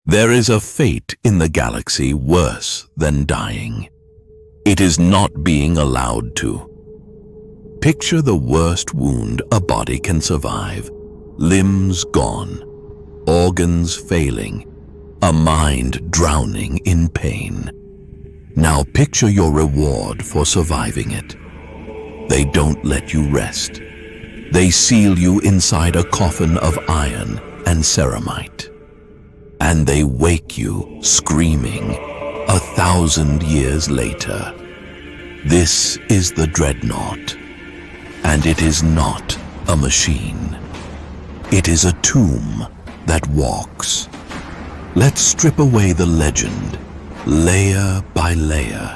There is a fate in the galaxy worse than dying. It is not being allowed to. Picture the worst wound a body can survive. Limbs gone, organs failing, a mind drowning in pain. Now picture your reward for surviving it. They don't let you rest. They seal you inside a coffin of iron and ceramite. And they wake you screaming 1,000 years later. This is the Dreadnought, and it is not a machine. It is a tomb that walks. Let's strip away the legend, layer by layer.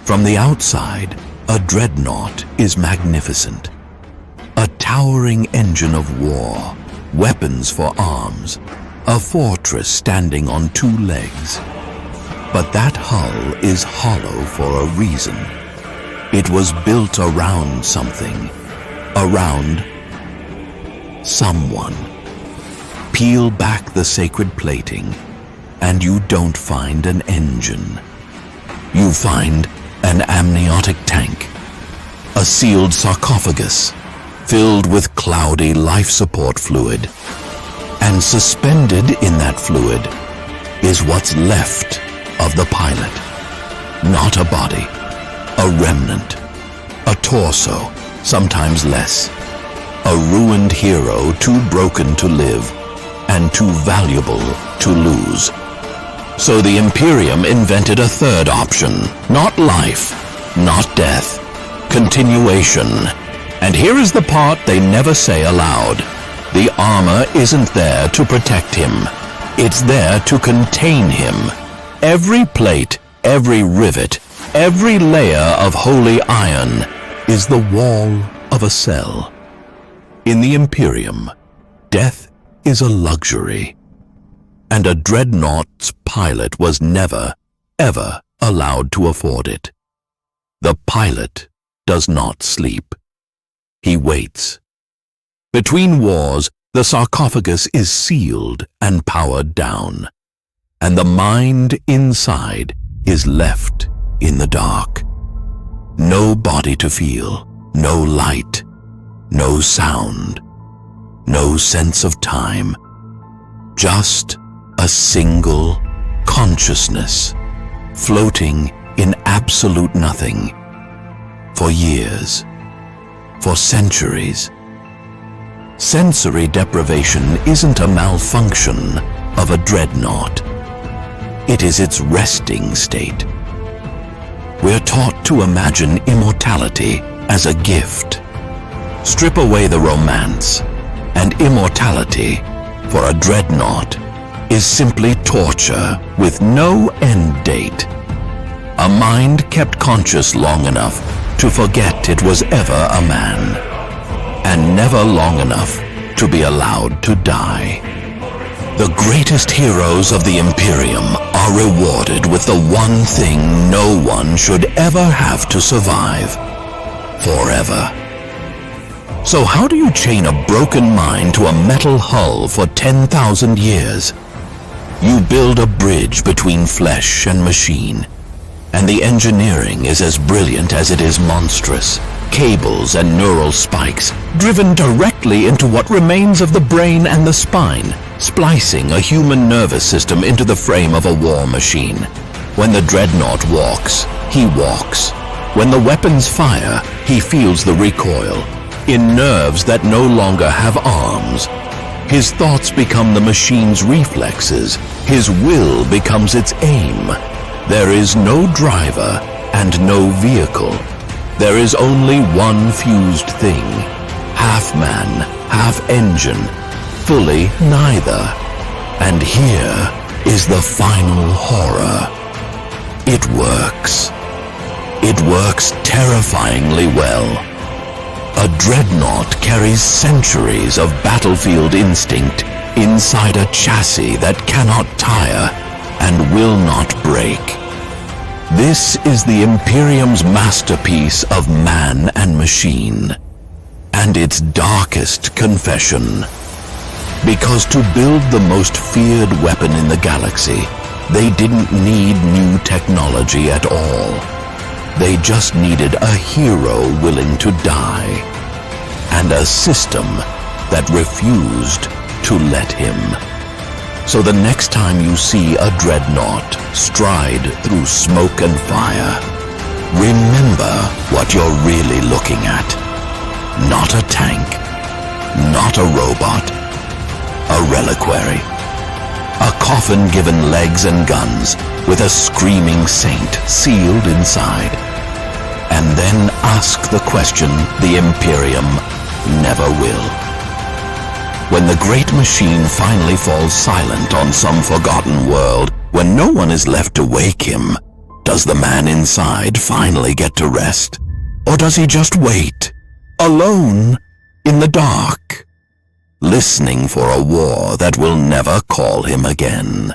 From the outside, a Dreadnought is magnificent. A towering engine of war, weapons for arms, a fortress standing on 2 legs. But that hull is hollow for a reason. It was built around something, around someone. Peel back the sacred plating, and you don't find an engine. You find an amniotic tank, a sealed sarcophagus filled with cloudy life support fluid. And suspended in that fluid is what's left of the pilot. Not a body, a remnant, a torso, sometimes less. A ruined hero too broken to live and too valuable to lose. So the Imperium invented a third option. Not life, not death, continuation. And here is the part they never say aloud. The armor isn't there to protect him. It's there to contain him. Every plate, every rivet, every layer of holy iron is the wall of a cell. In the Imperium, death is a luxury, and a Dreadnought's pilot was never, ever allowed to afford it. The pilot does not sleep. He waits. Between wars, the sarcophagus is sealed and powered down, and the mind inside is left in the dark. No body to feel, no light, no sound, no sense of time. Just a single consciousness floating in absolute nothing for years, for centuries. Sensory deprivation isn't a malfunction of a Dreadnought. It is its resting state. We're taught to imagine immortality as a gift. Strip away the romance, and immortality for a Dreadnought is simply torture with no end date. A mind kept conscious long enough to forget it was ever a man, and never long enough to be allowed to die. The greatest heroes of the Imperium are rewarded with the one thing no one should ever have to survive. Forever. So how do you chain a broken mind to a metal hull for 10,000 years? You build a bridge between flesh and machine, and the engineering is as brilliant as it is monstrous. Cables and neural spikes driven directly into what remains of the brain and the spine, splicing a human nervous system into the frame of a war machine. When the Dreadnought walks, he walks. When the weapons fire, he feels the recoil. In nerves that no longer have arms, his thoughts become the machine's reflexes. His will becomes its aim. There is no driver and no vehicle. There is only one fused thing, half man, half engine, fully neither. And here is the final horror. It works. It works terrifyingly well. A Dreadnought carries centuries of battlefield instinct inside a chassis that cannot tire and will not break. This is the Imperium's masterpiece of man and machine, and its darkest confession. Because to build the most feared weapon in the galaxy, they didn't need new technology at all. They just needed a hero willing to die, and a system that refused to let him. So the next time you see a Dreadnought stride through smoke and fire, remember what you're really looking at. Not a tank, not a robot, a reliquary. A coffin given legs and guns, with a screaming saint sealed inside. And then ask the question the Imperium never will. When the great machine finally falls silent on some forgotten world, when no one is left to wake him, does the man inside finally get to rest? Or does he just wait, alone, in the dark, listening for a war that will never call him again?